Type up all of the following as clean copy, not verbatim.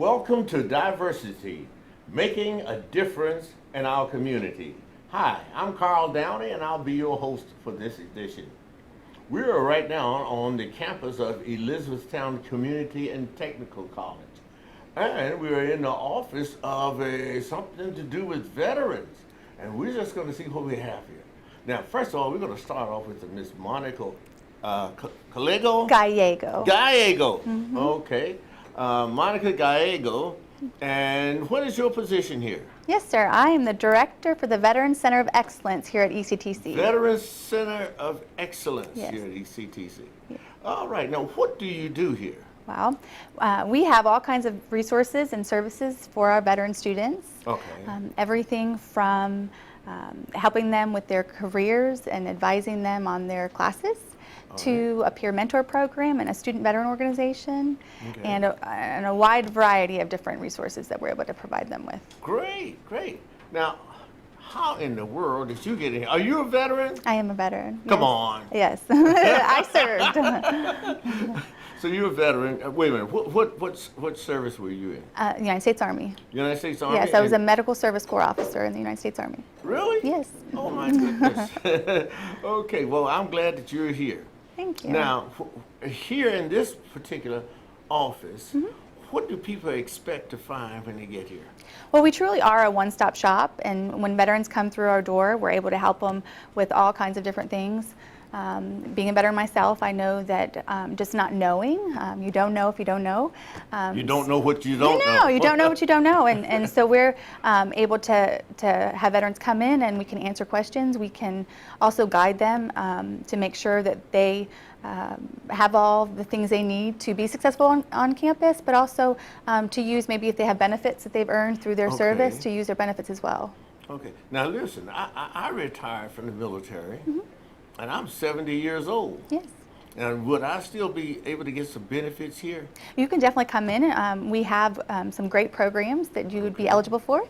Welcome to Diversity, Making a Difference in Our Community. Hi, I'm Carl Downey and I'll be your host for this edition. We are right now on the campus of Elizabethtown Community and Technical College. And we are in the office of something to do with veterans. And we're just going to see what we have here. Now, first of all, we're going to start off with Miss Monica Gallego? Gallego. Gallego. Mm-hmm. Okay. Monica Gallego. And what is your position here? Yes, sir. I am the director for the Veterans Center of Excellence here at ECTC. Veterans Center of Excellence Yes. here at ECTC. Yes. All right. Now, what do you do here? Well, we have all kinds of resources and services for our veteran students. Okay. Everything from helping them with their careers and advising them on their classes, to a peer mentor program and a student veteran organization, and a wide variety of different resources that we're able to provide them with. Great, great. Now, how in the world did you get in here? Are you a veteran? I am a veteran. Come yes. on. Yes, I served. So you're a veteran. Wait a minute. What service were you in? United States Army. United States Army? Yes, I was a medical service corps officer in the United States Army. Really? Yes. Oh my goodness. Okay, well, I'm glad that you're here. Thank you. Now, here in this particular office, what do people expect to find when they get here? Well, we truly are a one-stop shop, and when veterans come through our door, we're able to help them with all kinds of different things. Being a veteran myself, I know that just not knowing, you don't know if you don't know. You don't know what you don't know. You don't know what you don't know. And so we're able to have veterans come in and we can answer questions. We can also guide them to make sure that they have all the things they need to be successful on campus, but also to use maybe if they have benefits that they've earned through their service, to use their benefits as well. Okay. Now listen, I retired from the military. And I'm 70 years old. Yes. And would I still be able to get some benefits here? You can definitely come in. We have some great programs that you would be eligible for.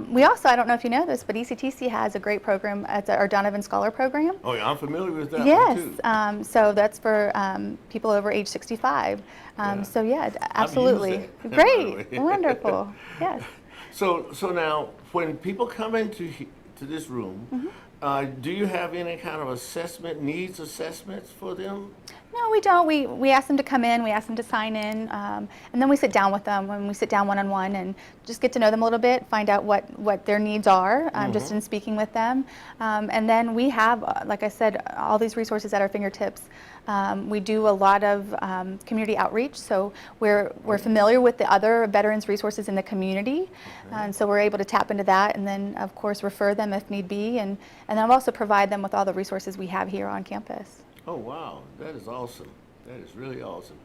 We also, I don't know if you know this, but ECTC has a great program. It's our Donovan Scholar Program. Oh, yeah, I'm familiar with that yes. one too. So that's for people over age 65. So yeah, absolutely. I've used that. Great. Wonderful. Yes. So now, when people come into this room, do you have any kind of needs assessments for them? No, we don't. We ask them to come in, we ask them to sign in, and then we sit down with them when we sit down one-on-one and just get to know them a little bit, find out what their needs are, just in speaking with them. And then we have, like I said, all these resources at our fingertips. We do a lot of community outreach, so we're familiar with the other veterans resources in the community, and so we're able to tap into that, and then of course refer them if need be, and then also provide them with all the resources we have here on campus. Oh wow, that is awesome. That is really awesome.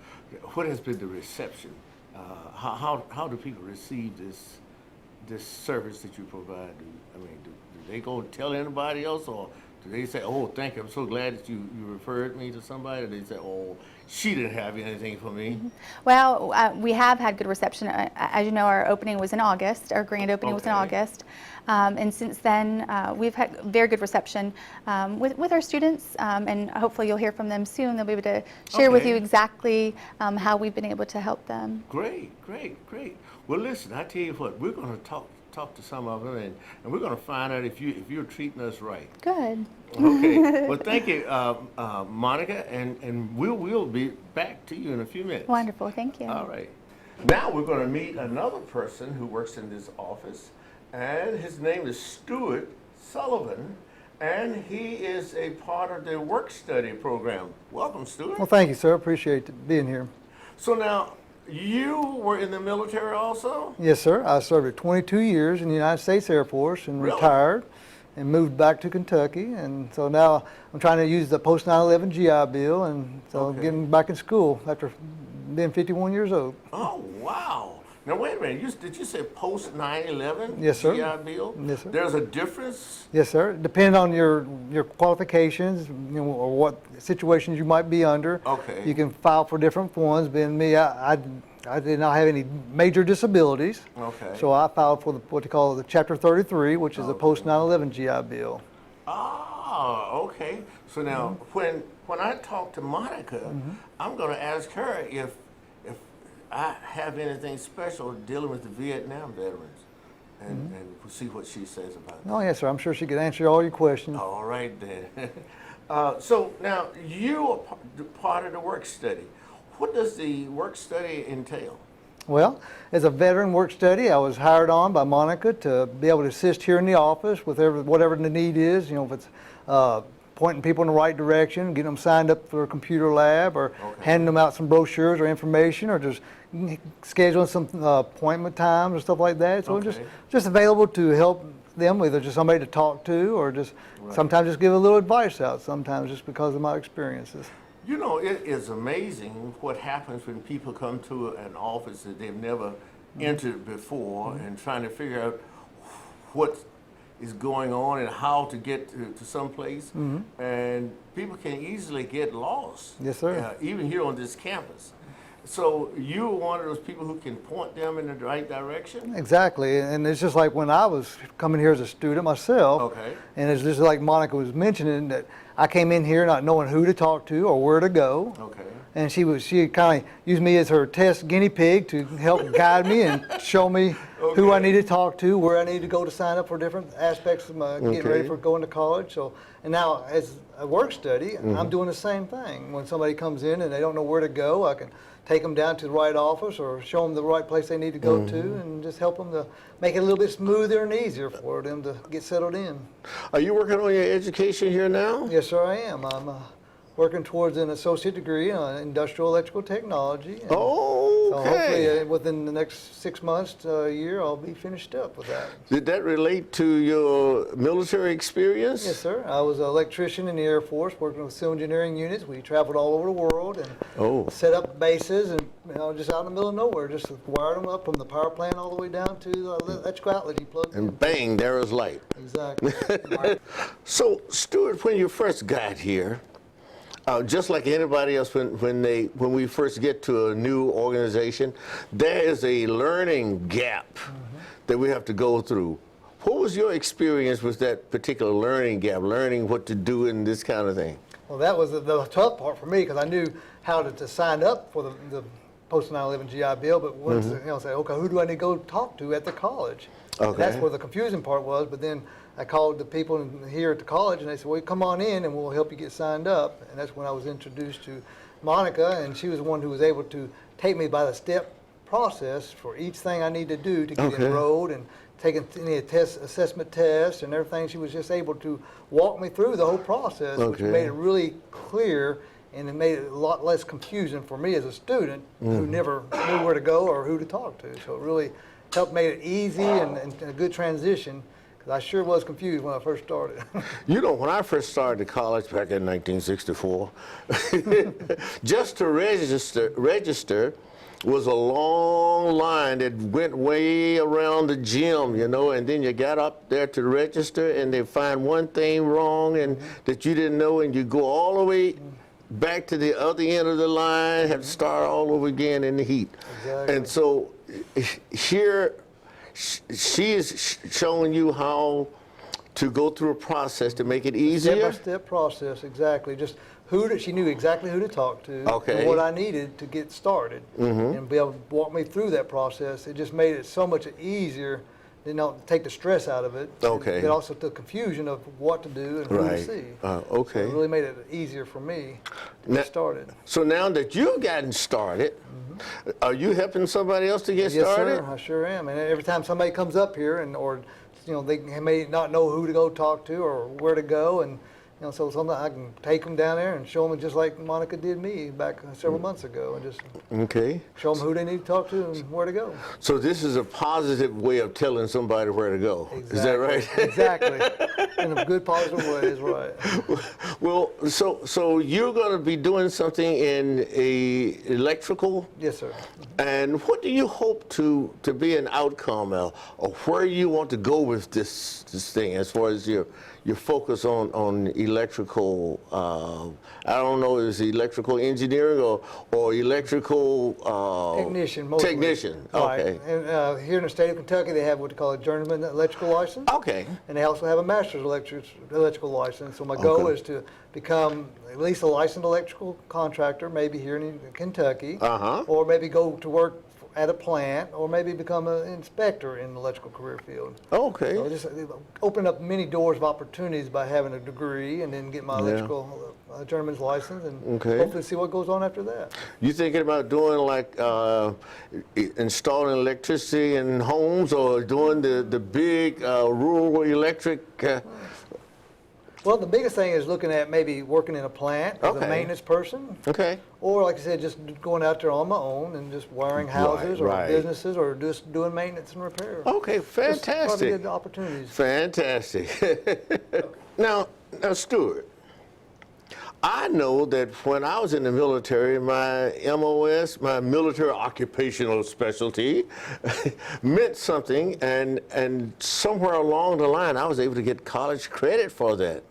What has been the reception? How do people receive this service that you provide? Do they go tell anybody else, or do they say, "Oh, thank you, I'm so glad that you referred me to somebody"? Or they say, "Oh, she didn't have anything for me"? Well, we have had good reception. As you know, our opening was in August. Our grand opening was in August. And since then, we've had very good reception with our students, and hopefully you'll hear from them soon. They'll be able to share with you exactly how we've been able to help them. Great. Well, listen, I tell you what, we're going to talk to some of them, and we're going to find out if you're treating us right. Good. Okay. Well, thank you, Monica, and we'll be back to you in a few minutes. Wonderful. Thank you. All right. Now we're going to meet another person who works in this office, and his name is Stuart Sullivan, and he is a part of the work study program. Welcome, Stuart. Well, thank you, sir. Appreciate being here. So now, you were in the military also? Yes, sir. I served 22 years in the United States Air Force and Really? retired and moved back to Kentucky. And so now I'm trying to use the post 9/11 GI Bill, and so I'm getting back in school after being 51 years old. Oh, wow. Now, wait a minute. Did you say post 9/11 Yes, sir. GI Bill? Yes, sir. There's a difference? Yes, sir. Depending on your qualifications, or what situations you might be under. Okay. You can file for different funds. Being me, I did not have any major disabilities. Okay. So I filed for what they call the Chapter 33, which is the post 9/11 GI Bill. Ah, okay. So now, when I talk to Monica, I'm going to ask her if I have anything special dealing with the Vietnam veterans, and we'll see what she says about that. Oh, yes, sir. I'm sure she could answer all your questions. All right then. So now you are part of the work study. What does the work study entail? Well, as a veteran work study, I was hired on by Monica to be able to assist here in the office with whatever the need is. You know, if it's pointing people in the right direction, getting them signed up for a computer lab, or handing them out some brochures or information, or just scheduling some appointment times or stuff like that. So just available to help them, either just somebody to talk to, or just sometimes just give a little advice out. Sometimes just because of my experiences. You know, it is amazing what happens when people come to an office that they've never entered before and trying to figure out what is going on and how to get to some place. And people can easily get lost. Yes, sir. Even here on this campus. So you're one of those people who can point them in the right direction? Exactly, and it's just like when I was coming here as a student myself. Okay. And it's just like Monica was mentioning, that I came in here not knowing who to talk to or where to go. Okay. And she kind of used me as her test guinea pig to help guide me and show me who I need to talk to, where I need to go to sign up for different aspects of my getting ready for going to college. So, and now as a work study, I'm doing the same thing. When somebody comes in and they don't know where to go, I can take them down to the right office or show them the right place they need to go to, and just help them to make it a little bit smoother and easier for them to get settled in. Are you working on your education here now? Yes, sir, I am. I'm working towards an associate degree in industrial electrical technology. And so hopefully within the next 6 months to a year, I'll be finished up with that. Did that relate to your military experience? Yes, sir. I was an electrician in the Air Force working with civil engineering units. We traveled all over the world and set up bases, and just out in the middle of nowhere, just wired them up from the power plant all the way down to the electrical outlet you plugged in. And bang, there is light. Exactly. So, Stuart, when you first got here, just like anybody else, when we first get to a new organization, there is a learning gap that we have to go through. What was your experience with that particular learning gap, learning what to do and this kind of thing? Well, that was the tough part for me, because I knew how to sign up for the post 9/11 GI Bill, but once say, okay, who do I need to go talk to at the college? And that's where the confusing part was. But then I called the people here at the college, and they said, well, come on in and we'll help you get signed up. And that's when I was introduced to Monica, and she was the one who was able to take me by the step process for each thing I need to do to get enrolled, and taking any assessment tests and everything. She was just able to walk me through the whole process, which made it really clear, and it made it a lot less confusing for me as a student who never knew where to go or who to talk to. So it really helped make it easy and a good transition. I sure was confused when I first started. You know, when I first started college back in 1964, just to register was a long line that went way around the gym, you know, and then you got up there to register and they find one thing wrong and that you didn't know, and you go all the way back to the other end of the line, have to start all over again in the heat. Exactly. And so here, she is showing you how to go through a process to make it easier? Step-by-step process, exactly. Just she knew exactly who to talk to and what I needed to get started, and be able to walk me through that process. It just made it so much easier, take the stress out of it. But also the confusion of what to do and who to see. So it really made it easier for me to get started. So now that you've gotten started, are you helping somebody else to get started? Yes, sir, I sure am. And every time somebody comes up here, or they may not know who to go talk to or where to go, and so sometimes I can take them down there and show them, just like Monica did me back several months ago, and just show them who they need to talk to and where to go. So this is a positive way of telling somebody where to go. Exactly. Is that right? Exactly. In a good, positive way is right. Well, so you're going to be doing something in electrical? Yes, sir. And what do you hope to be an outcome of, or where you want to go with this thing as far as your you focus on electrical. I don't know, is it electrical engineering or electrical Technician, mostly. Technician. Right. Okay. And here in the state of Kentucky, they have what they call a journeyman electrical license. Okay. And they also have a master's electrical license. So my goal Okay. is to become at least a licensed electrical contractor, maybe here in Kentucky, or maybe go to work at a plant, or maybe become an inspector in the electrical career field. Okay. So just open up many doors of opportunities by having a degree and then get my electrical journeyman's license and hopefully see what goes on after that. You thinking about doing like installing electricity in homes or doing the big rural electric? Well, the biggest thing is looking at maybe working in a plant as a maintenance person. Okay. Or, like I said, just going out there on my own and just wiring houses or businesses or just doing maintenance and repair. Okay, fantastic. Just get the opportunities. Fantastic. Now, Stuart, I know that when I was in the military, my MOS, my military occupational specialty, meant something, and somewhere along the line, I was able to get college credit for that.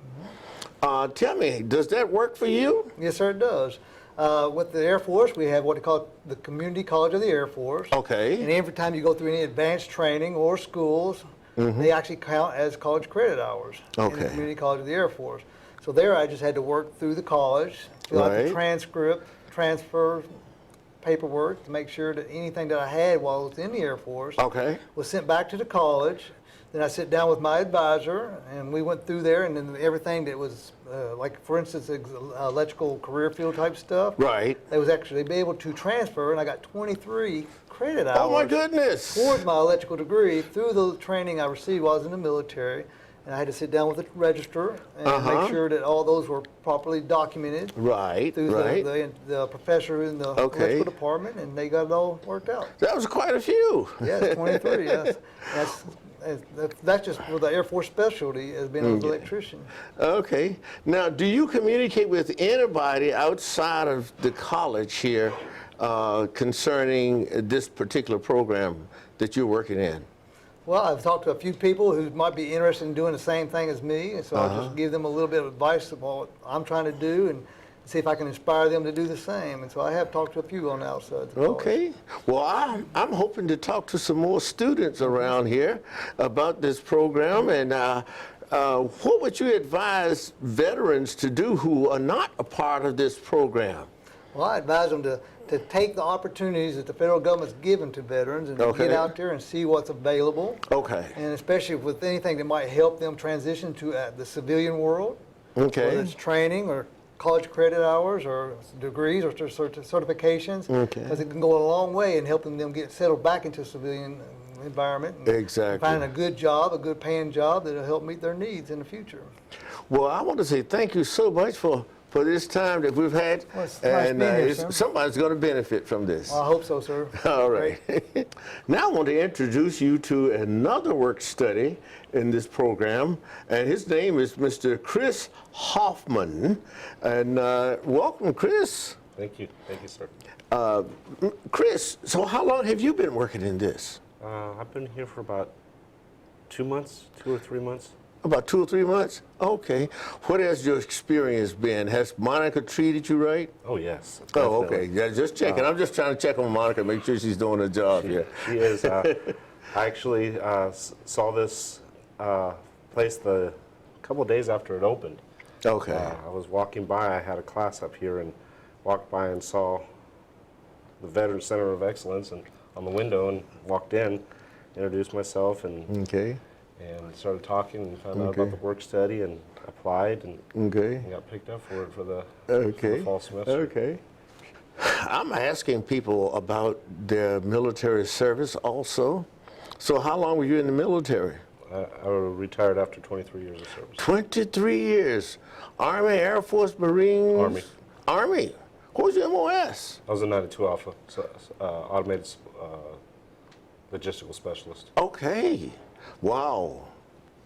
Tell me, does that work for you? Yes, sir, it does. With the Air Force, we have what they call the Community College of the Air Force. Okay. And every time you go through any advanced training or schools, they actually count as college credit hours in the Community College of the Air Force. So there I just had to work through the college, fill out the transcript, transfer paperwork to make sure that anything that I had while I was in the Air Force was sent back to the college. Then I sit down with my advisor, and we went through there, and then everything that was, like, for instance, electrical career field type stuff. Right. They was actually be able to transfer, and I got 23 credit hours. Oh, my goodness. Towards my electrical degree through the training I received while I was in the military. And I had to sit down with the register and make sure that all those were properly documented. Through the professor in the electrical department, and they got it all worked out. That was quite a few. Yes, 23, yes. That's just for the Air Force specialty as being an electrician. Okay. Now, do you communicate with anybody outside of the college here concerning this particular program that you're working in? Well, I've talked to a few people who might be interested in doing the same thing as me, and so I'll just give them a little bit of advice about what I'm trying to do and see if I can inspire them to do the same. And so I have talked to a few on the outside. Okay. Well, I'm hoping to talk to some more students around here about this program. And what would you advise veterans to do who are not a part of this program? Well, I advise them to take the opportunities that the federal government's given to veterans and get out there and see what's available. And especially with anything that might help them transition to the civilian world. Whether it's training or college credit hours or degrees or certifications. Because it can go a long way in helping them get settled back into a civilian environment. And finding a good job, a good paying job that'll help meet their needs in the future. Well, I want to say thank you so much for this time that we've had, and somebody's going to benefit from this. Well, I hope so, sir. All right. Now I want to introduce you to another work study in this program, and his name is Mr. Chris Hoffman. And welcome, Chris. Thank you, sir. Chris, so how long have you been working in this? I've been here for about 2 months, 2 or 3 months. About 2 or 3 months? Okay. What has your experience been? Has Monica treated you right? Oh, yes. Oh, okay. Yeah, just checking. I'm just trying to check on Monica, make sure she's doing her job here. She is. I actually saw this place a couple of days after it opened. Okay. I was walking by. I had a class up here and walked by and saw the Veterans Center of Excellence and on the window and walked in, introduced myself, and started talking and found out about the work study and applied and got picked up for it for the fall semester. Okay. I'm asking people about their military service also. So how long were you in the military? I retired after 23 years of service. 23 years. Army, Air Force, Marines? Army. Army. What was your MOS? I was a 92 Alpha, automated logistical specialist. Okay. Wow.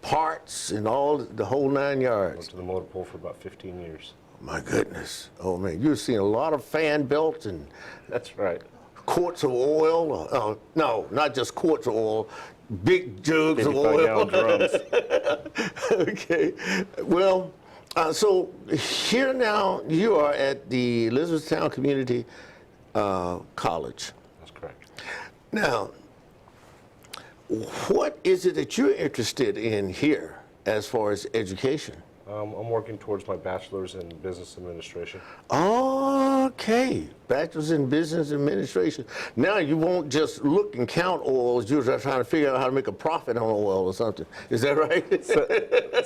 Parts and all, the whole 9 yards. Went to the motor pool for about 15 years. My goodness. Oh, man. You've seen a lot of fan belts and... That's right. Quarts of oil. No, not just quarts of oil. Big jugs of 55-gallon oil. drums. Okay. Well, so here now you are at the Elizabethtown Community College. That's correct. Now, what is it that you're interested in here as far as education? I'm working towards my bachelor's in business administration. Okay, bachelor's in business administration. Now you won't just look and count oils, you're just trying to figure out how to make a profit on oil or something. Is that right?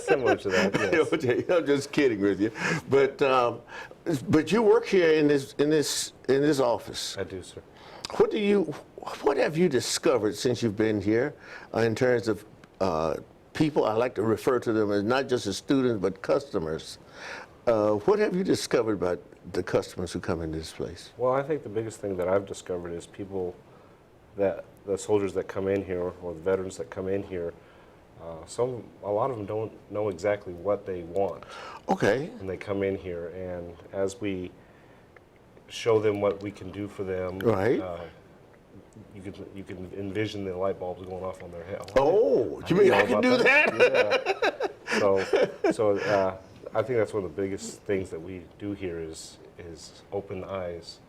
Similar to that, yes. Okay, I'm just kidding with you. But you work here in this office. I do, sir. What have you discovered since you've been here in terms of people? I like to refer to them as not just as students, but customers. What have you discovered about the customers who come into this place? Well, I think the biggest thing that I've discovered is the soldiers that come in here, or the veterans that come in here, a lot of them don't know exactly what they want. Okay. When they come in here, and as we show them what we can do for them, right. You can envision the light bulbs going off on their head. Oh, you mean I can do that? Yeah. So I think that's one of the biggest things that we do here is open eyes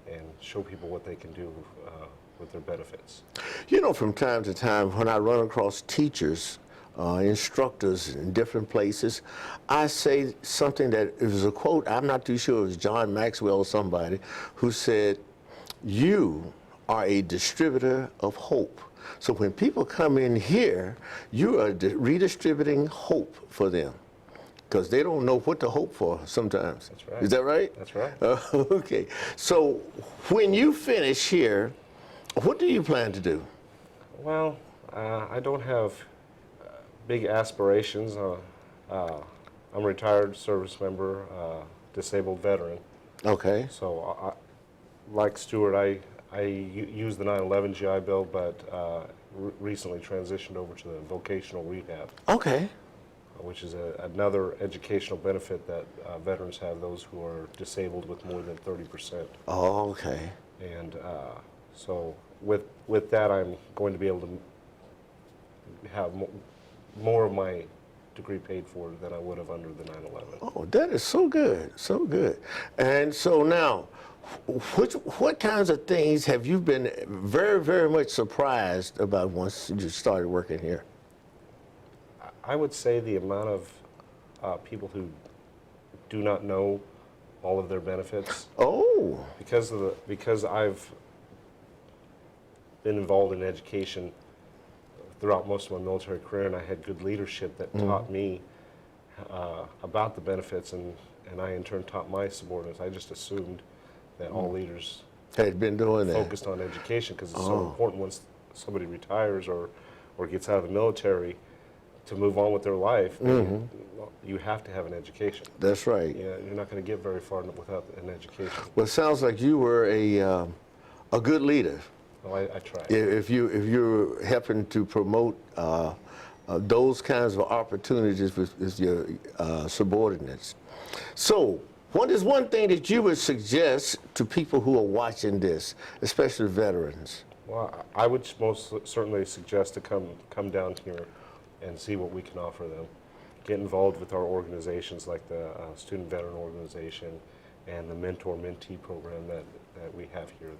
and show people what they can do with their benefits. You know, from time to time, when I run across teachers, instructors in different places, I say something that it was a quote, I'm not too sure it was John Maxwell or somebody, who said, "You are a distributor of hope." So when people come in here, you are redistributing hope for them, because they don't know what to hope for sometimes. That's right. Is that right? That's right. Okay. So when you finish here, what do you plan to do? Well, I don't have big aspirations. I'm a retired service member, disabled veteran. Okay. So, like Stuart, I use the 9/11 GI Bill, but recently transitioned over to the vocational rehab. Okay. Which is another educational benefit that veterans have, those who are disabled with more than 30%. Oh, okay. And so with that, I'm going to be able to have more of my degree paid for than I would have under the 9/11. Oh, that is so good, so good. And so now, what kinds of things have you been very, very much surprised about once you started working here? I would say the amount of people who do not know all of their benefits. Oh. Because I've been involved in education throughout most of my military career, and I had good leadership that taught me about the benefits, and I in turn taught my subordinates. I just assumed that all leaders had been doing that. Focused on education, because it's so important once somebody retires or gets out of the military to move on with their life. You have to have an education. That's right. Yeah, you're not going to get very far without an education. Well, it sounds like you were a good leader. Well, I try. If you're helping to promote those kinds of opportunities with your subordinates. So, what is one thing that you would suggest to people who are watching this, especially veterans? Well, I would most certainly suggest to come down here and see what we can offer them. Get involved with our organizations like the Student Veteran Organization and the Mentor-Mentee program that we have here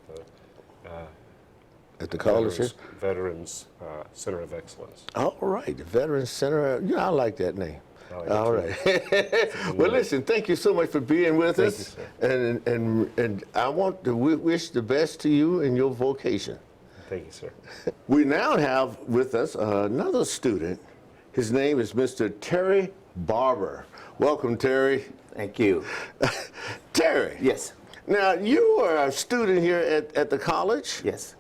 at the college. Veterans Center of Excellence. All right, the Veterans Center. Yeah, I like that name. All right. Well, listen, thank you so much for being with us. Thank you, sir. And I want to wish the best to you in your vocation. Thank you, sir. We now have with us another student. His name is Mr. Terry Barber. Welcome, Terry. Thank you. Terry. Yes. Now, you are a student here at the college? Yes.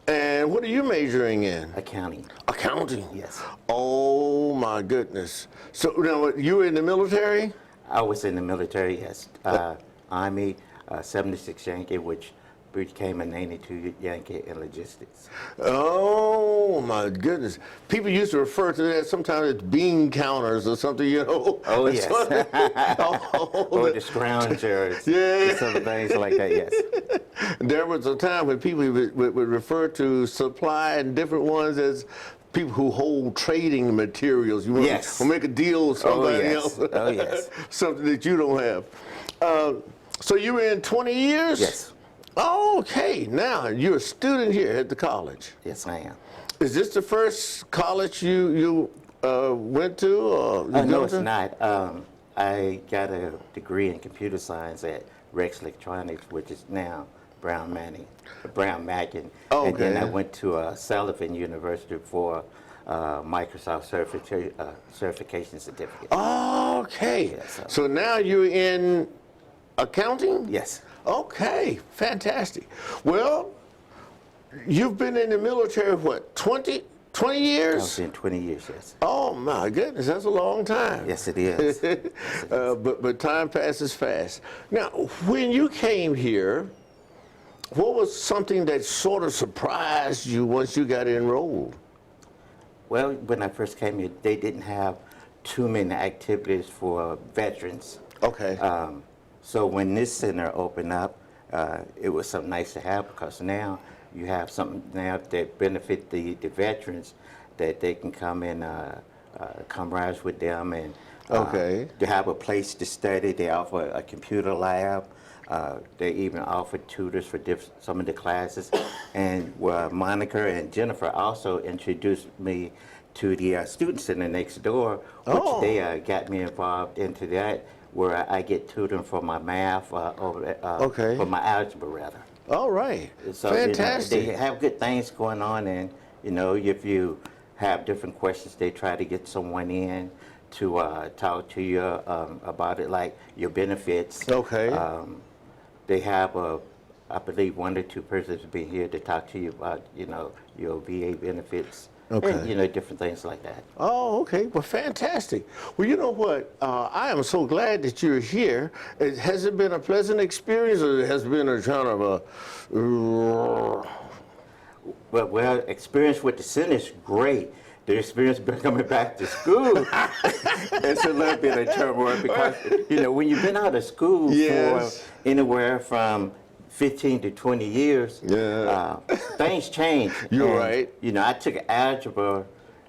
And what are you majoring in? Accounting. Accounting? Yes. Oh, my goodness. So, now, you were in the military? I was in the military, yes. Army, 76 Yankee, which became a 92 Yankee in logistics. Oh, my goodness. People used to refer to that sometimes as bean counters or something, you know? Oh, yes. Or the scroungers. Yeah. Some things like that, yes. There was a time when people would refer to supply and different ones as people who hold trading materials. You want Yes. to make a deal with somebody yes. else. Oh, yes. Something that you don't have. So you were in 20 years? Yes. Okay, now you're a student here at the college. Yes, I am. Is this the first college you went to? Or No, it's not. I got a degree in computer science at Rex Electronics, which is now Brown Mackin. Oh, And then okay. I went to Sullivan University for Microsoft certification certificate. Okay. Yes, So now you're in accounting? Yes. Okay, fantastic. Well, you've been in the military, what, 20 I years? was in 20 years, yes. Oh my goodness, that's a long time. Yes, it is. But time passes fast. Now, when you came here, what was something that sort of surprised you once you got enrolled? Well, when I first came here, they didn't have too many activities for veterans. Okay. So when this center opened up, it was something nice to have, because now you have something now that benefit the veterans, that they can come and camaraderie with them, and Okay. to have a place to study. They offer a computer lab. They even offer tutors for some of the classes. And Monica and Jennifer also introduced me to the student center next door, which Oh. they got me involved into that, where I get tutoring for my math, Okay. for my algebra rather. All right. So Fantastic. they have good things going on, and if you have different questions, they try to get someone in to talk to you about it, like your benefits. Okay. They have I believe 1 or 2 persons will be here to talk to you about your VA benefits. Okay. And different things like that. Oh, okay. Well, fantastic. Well, you know what? I am so glad that you're here. Has it been a pleasant experience, or has it been a kind of a... Well, experience with the center is great. The experience coming back to school, it's a little bit of turmoil, because when you've been out of school Yes. for anywhere from 15 to 20 years, things change. You're And, right. I took algebra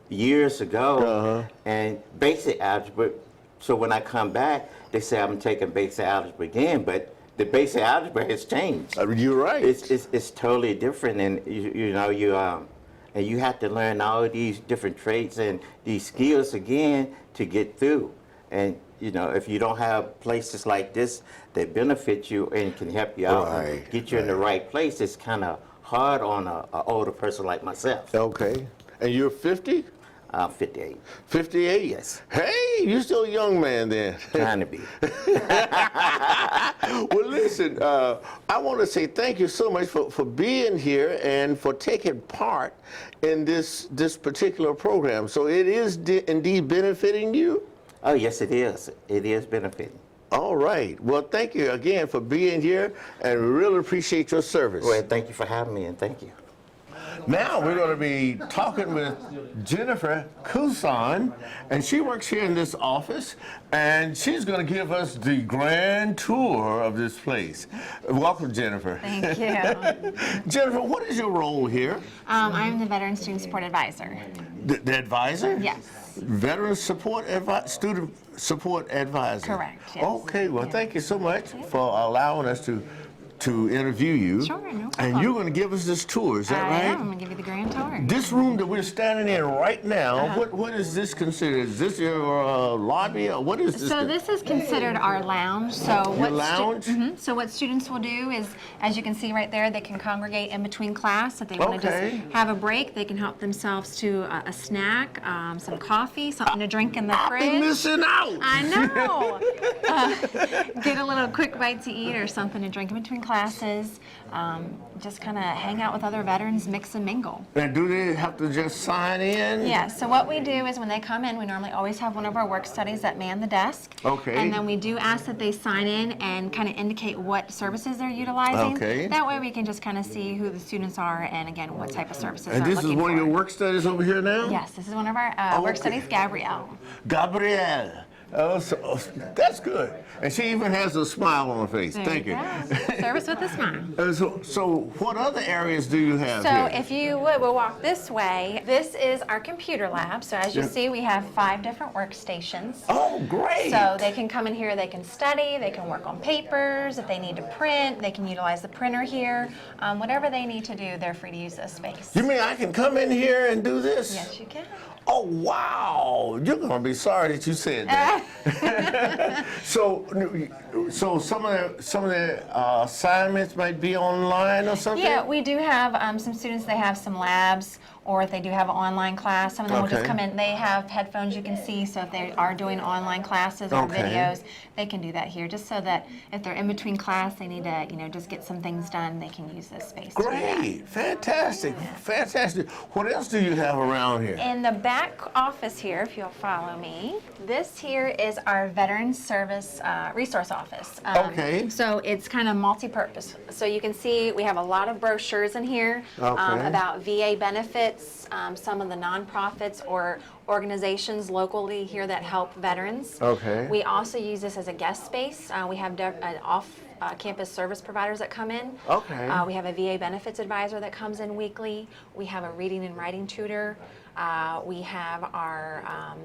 years ago, and basic algebra. So when I come back, they say I'm taking basic algebra again, but the basic algebra has changed. You're right. It's totally different, and and you have to learn all these different traits and these skills again to get through. And if you don't have places like this that benefit you and can help you out and get you in the right place, it's kind of hard on an older person like myself. Okay. And you're 50? I'm 58. 58? Yes. Hey, you're still a young man then. Trying to be. Well, listen, I want to say thank you so much for being here and for taking part in this particular program. So it is indeed benefiting you? Oh, yes, it is. It is benefiting. All right. Well, thank you again for being here, and we really appreciate your service. Well, thank you for having me, and thank you. Now we're going to be talking with Jennifer Couson, and she works here in this office, and she's going to give us the grand tour of this place. Welcome, Jennifer. Thank you. Jennifer, what is your role here? I'm the Veteran Student Support Advisor. The advisor? Yes. Veteran Support Student Support Advisor. Correct, yes. Okay, well, thank you so much for allowing us to interview you. Sure, no problem. And you're going to give us this tour, is that I right? am. I'm going to give you the grand tour. This room that we're standing in right now, what is this considered? Is this your lobby, or what is this? So this is considered our lounge. So Your lounge? So what students will do is, as you can see right there, they can congregate in between class. If they want to Okay. just have a break, they can help themselves to a snack, some coffee, something to drink in the I've fridge. been missing out. I know. Get a little quick bite to eat or something to drink in between classes. Just kind of hang out with other veterans, mix and mingle. And do they have to just sign in? Yeah, so what we do is when they come in, we normally always have one of our work studies that man the desk. Okay. And then we do ask that they sign in and kind of indicate what services they're utilizing. Okay. That way we can just kind of see who the students are and again, what type of services And they're this is looking one for. of your work studies over here now? Yes, this is one of our work Okay. studies, Gabrielle. Gabrielle. That's good. And she even has a smile on her face. There Thank you. go. Service with a smile. So what other areas do you have So here? if you would, we'll walk this way. This is our computer lab. So as you see, we have 5 different workstations. Oh, great. So they can come in here, they can study, they can work on papers. If they need to print, they can utilize the printer here. Whatever they need to do, they're free to use this space. You mean I can come in here and do this? Yes, you can. Oh, wow. You're going to be sorry that you said that. So some of the assignments might be online or something? Yeah, we do have some students, they have some labs, or if they do have an online class, some of them will just Okay. come in. They have headphones you can see, so if they are doing online classes or Okay. videos, they can do that here, just so that if they're in between class, they need to, just get some things done, they can use this space to do that. Great. Fantastic. Fantastic. What else do you have around here? In the back office here, if you'll follow me, this here is our Veteran Service Resource Office. Okay. So it's kind of multi-purpose. So you can see we have a lot of brochures in here Okay. about VA benefits, some of the nonprofits or organizations locally here that help veterans. Okay. We also use this as a guest space. We have off-campus service providers that come in. Okay. We have a VA benefits advisor that comes in weekly. We have a reading and writing tutor. We have our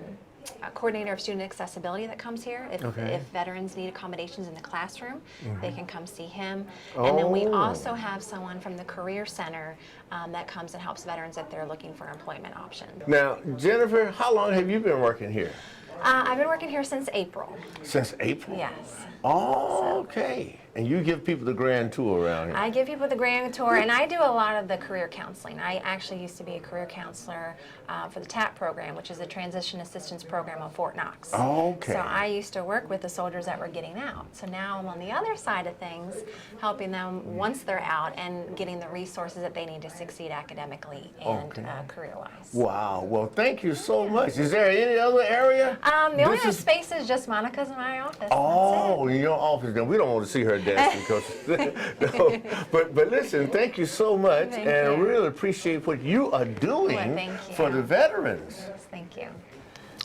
coordinator of student accessibility that comes here. If veterans need accommodations in the classroom, they can come see him. And then we Oh. also have someone from the Career Center that comes and helps veterans if they're looking for employment options. Now, Jennifer, how long have you been working here? I've been working here since April. Since April? Yes. Oh, okay. And you give people the grand tour around here? I give people the grand tour, and I do a lot of the career counseling. I actually used to be a career counselor for the TAP program, which is the Transition Assistance Program of Fort Knox. Okay. So I used to work with the soldiers that were getting out. So now I'm on the other side of things, helping them once they're out and getting the resources that they need to succeed academically and career-wise. Wow. Well, thank you so much. Is there any other area? The only This other is- space is just Monica's in my office. Oh, in your office. Now, we don't want to see her dancing because. No. But listen, thank you so much, Thank and I you. really appreciate what you are doing thank you. for the veterans. Yes, thank you.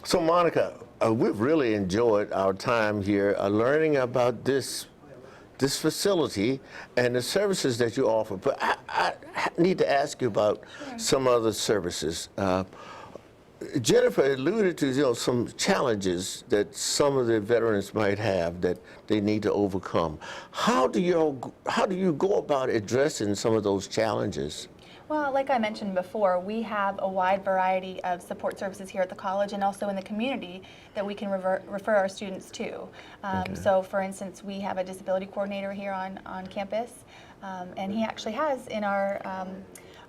So, Monica, we've really enjoyed our time here learning about this facility and the services that you offer. But I need to ask you about some other services. Jennifer alluded to some challenges that some of the veterans might have that they need to overcome. How do you go about addressing some of those challenges? Well, like I mentioned before, we have a wide variety of support services here at the college and also in the community that we can refer our students to. So for instance, we have a disability coordinator here on campus, and he actually has in our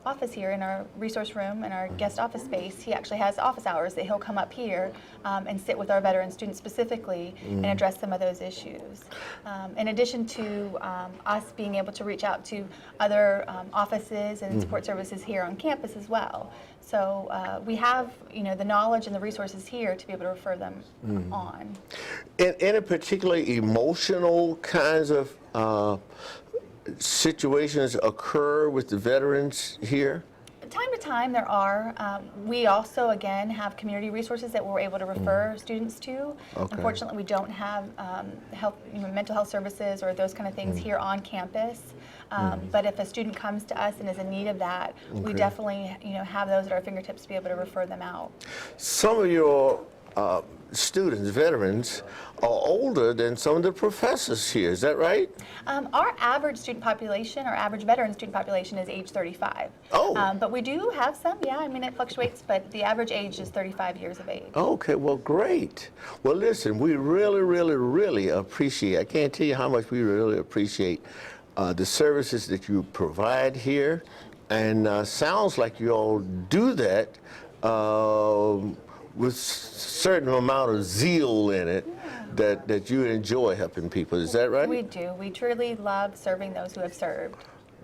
office here, in our resource room, in our guest office space, he actually has office hours that he'll come up here and sit with our veteran students specifically and address some of those issues. In addition to us being able to reach out to other offices and support services here on campus as well. So we have, the knowledge and the resources here to be able to refer them on. Any particularly emotional kinds of situations occur with the veterans here? Time to time there are. We also, again, have community resources that we're able to refer students to. Okay. Unfortunately, we don't have mental health services or those kind of things here on campus. But if a student comes to us and is in need of that, we definitely have those at our fingertips to be able to refer them out. Some of your students, veterans, are older than some of the professors here. Is that right? Our average student population, our average veteran student population is age 35. Oh. But we do have some, it fluctuates, but the average age is 35 years of age. Okay, well, great. Well, listen, we really, really, really appreciate, I can't tell you how much we really appreciate the services that you provide here. And sounds like you all do that with certain amount of zeal in it that you enjoy helping people. Is that right? We do. We truly love serving those who have served.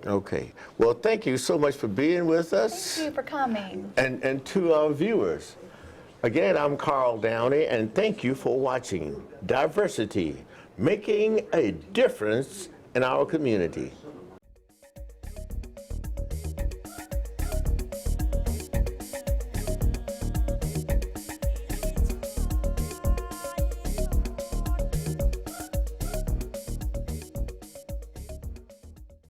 Okay. Well, thank you so much for being with us. Thank you for coming. And to our viewers, again, I'm Carl Downey, and thank you for watching Diversity, Making a Difference in Our Community.